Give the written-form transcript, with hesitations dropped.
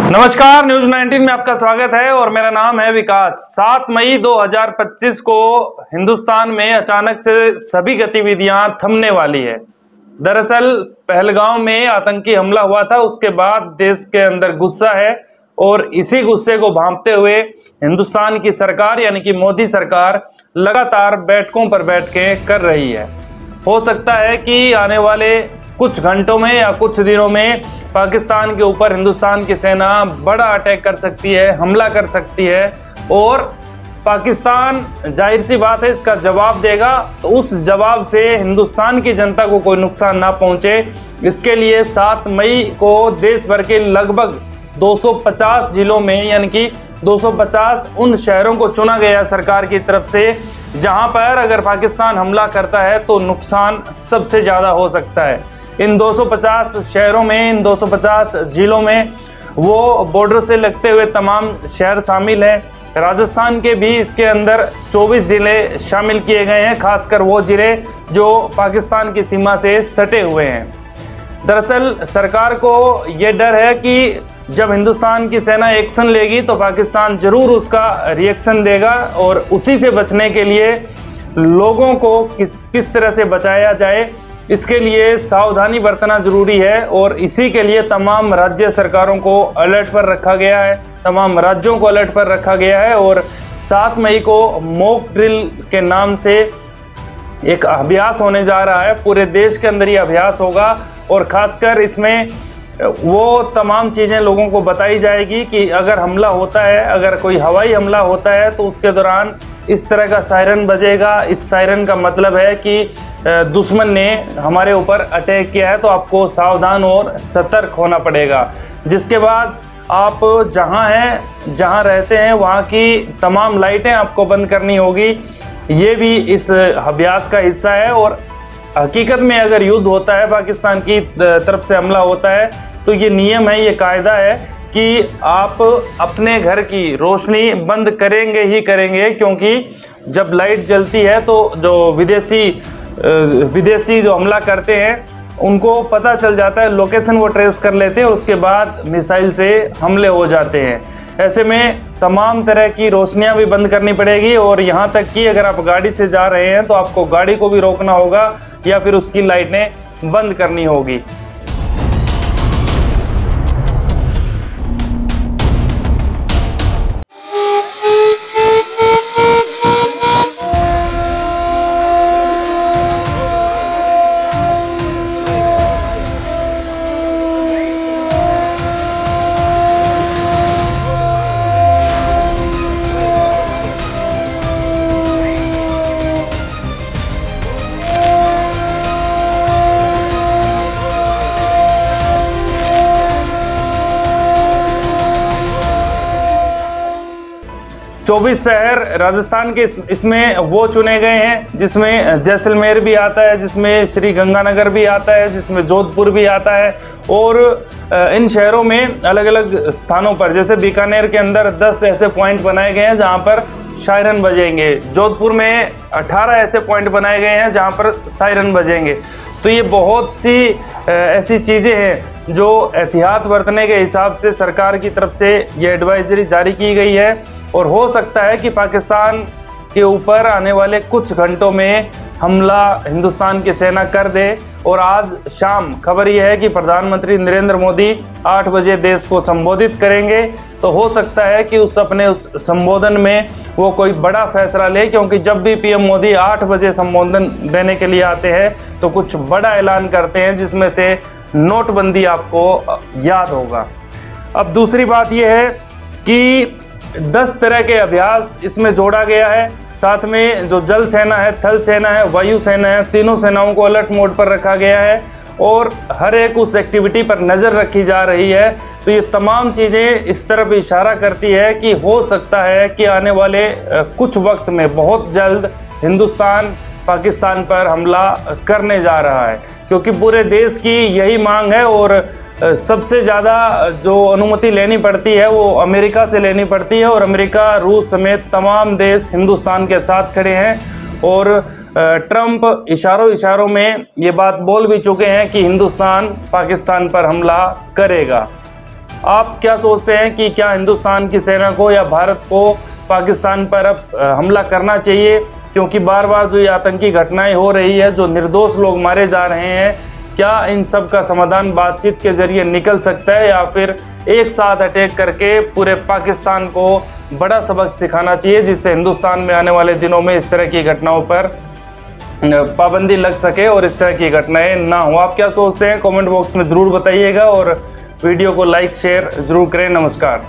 नमस्कार, न्यूज 19 में आपका स्वागत है और मेरा नाम है विकास। 7 मई 2025 को हिंदुस्तान में अचानक से सभी गतिविधियां थमने वाली है। दरअसल पहलगांव में आतंकी हमला हुआ था, उसके बाद देश के अंदर गुस्सा है और इसी गुस्से को भांपते हुए हिंदुस्तान की सरकार यानी कि मोदी सरकार लगातार बैठकों पर बैठकें कर रही है। हो सकता है कि आने वाले कुछ घंटों में या कुछ दिनों में पाकिस्तान के ऊपर हिंदुस्तान की सेना बड़ा अटैक कर सकती है, हमला कर सकती है और पाकिस्तान जाहिर सी बात है इसका जवाब देगा। तो उस जवाब से हिंदुस्तान की जनता को कोई नुकसान ना पहुंचे, इसके लिए 7 मई को देश भर के लगभग 250 जिलों में यानी कि 250 उन शहरों को चुना गया सरकार की तरफ से जहां पर अगर पाकिस्तान हमला करता है तो नुकसान सबसे ज़्यादा हो सकता है। इन 250 शहरों में, इन 250 जिलों में वो बॉर्डर से लगते हुए तमाम शहर शामिल हैं। राजस्थान के भी इसके अंदर 24 ज़िले शामिल किए गए हैं, खासकर वो ज़िले जो पाकिस्तान की सीमा से सटे हुए हैं। दरअसल सरकार को ये डर है कि जब हिंदुस्तान की सेना एक्शन लेगी तो पाकिस्तान जरूर उसका रिएक्शन देगा और उसी से बचने के लिए लोगों को किस तरह से बचाया जाए, इसके लिए सावधानी बरतना जरूरी है और इसी के लिए तमाम राज्य सरकारों को अलर्ट पर रखा गया है, तमाम राज्यों को अलर्ट पर रखा गया है। और 7 मई को मॉक ड्रिल के नाम से एक अभ्यास होने जा रहा है। पूरे देश के अंदर ये अभ्यास होगा और खासकर इसमें वो तमाम चीज़ें लोगों को बताई जाएगी कि अगर हमला होता है, अगर कोई हवाई हमला होता है तो उसके दौरान इस तरह का सायरन बजेगा। इस सायरन का मतलब है कि दुश्मन ने हमारे ऊपर अटैक किया है, तो आपको सावधान और सतर्क होना पड़ेगा। जिसके बाद आप जहाँ रहते हैं वहाँ की तमाम लाइटें आपको बंद करनी होगी। ये भी इस अभ्यास का हिस्सा है और हकीकत में अगर युद्ध होता है, पाकिस्तान की तरफ से हमला होता है, तो ये नियम है, ये कायदा है कि आप अपने घर की रोशनी बंद करेंगे ही करेंगे, क्योंकि जब लाइट जलती है तो जो विदेशी जो हमला करते हैं उनको पता चल जाता है, लोकेशन वो ट्रेस कर लेते हैं और उसके बाद मिसाइल से हमले हो जाते हैं। ऐसे में तमाम तरह की रोशनियां भी बंद करनी पड़ेगी और यहाँ तक कि अगर आप गाड़ी से जा रहे हैं तो आपको गाड़ी को भी रोकना होगा या फिर उसकी लाइटें बंद करनी होगी। चौबीस शहर राजस्थान के इसमें वो चुने गए हैं जिसमें जैसलमेर भी आता है, जिसमें श्री गंगानगर भी आता है, जिसमें जोधपुर भी आता है। और इन शहरों में अलग अलग स्थानों पर, जैसे बीकानेर के अंदर 10 ऐसे पॉइंट बनाए गए हैं जहां पर सायरन बजेंगे। जोधपुर में 18 ऐसे पॉइंट बनाए गए हैं जहां पर सायरन बजेंगे। तो ये बहुत सी ऐसी चीज़ें हैं जो एहतियात बरतने के हिसाब से सरकार की तरफ से ये एडवाइजरी जारी की गई है और हो सकता है कि पाकिस्तान के ऊपर आने वाले कुछ घंटों में हमला हिंदुस्तान की सेना कर दे। और आज शाम खबर यह है कि प्रधानमंत्री नरेंद्र मोदी 8 बजे देश को संबोधित करेंगे। तो हो सकता है कि उस संबोधन में वो कोई बड़ा फैसला ले, क्योंकि जब भी पीएम मोदी 8 बजे संबोधन देने के लिए आते हैं तो कुछ बड़ा ऐलान करते हैं, जिसमें से नोटबंदी आपको याद होगा। अब दूसरी बात यह है कि 10 तरह के अभ्यास इसमें जोड़ा गया है। साथ में जो जल सेना है, थल सेना है, वायु सेना है, तीनों सेनाओं को अलर्ट मोड पर रखा गया है और हर एक उस एक्टिविटी पर नज़र रखी जा रही है। तो ये तमाम चीज़ें इस तरफ इशारा करती है कि हो सकता है कि आने वाले कुछ वक्त में बहुत जल्द हिंदुस्तान पाकिस्तान पर हमला करने जा रहा है, क्योंकि पूरे देश की यही मांग है। और सबसे ज़्यादा जो अनुमति लेनी पड़ती है वो अमेरिका से लेनी पड़ती है और अमेरिका, रूस समेत तमाम देश हिंदुस्तान के साथ खड़े हैं। और ट्रंप इशारों में ये बात बोल भी चुके हैं कि हिंदुस्तान पाकिस्तान पर हमला करेगा। आप क्या सोचते हैं कि क्या हिंदुस्तान की सेना को या भारत को पाकिस्तान पर अब हमला करना चाहिए? क्योंकि बार बार जो ये आतंकी घटनाएं हो रही है, जो निर्दोष लोग मारे जा रहे हैं, क्या इन सब का समाधान बातचीत के जरिए निकल सकता है या फिर एक साथ अटैक करके पूरे पाकिस्तान को बड़ा सबक सिखाना चाहिए, जिससे हिंदुस्तान में आने वाले दिनों में इस तरह की घटनाओं पर पाबंदी लग सके और इस तरह की घटनाएं ना हो? आप क्या सोचते हैं? कमेंट बॉक्स में ज़रूर बताइएगा और वीडियो को लाइक शेयर ज़रूर करें। नमस्कार।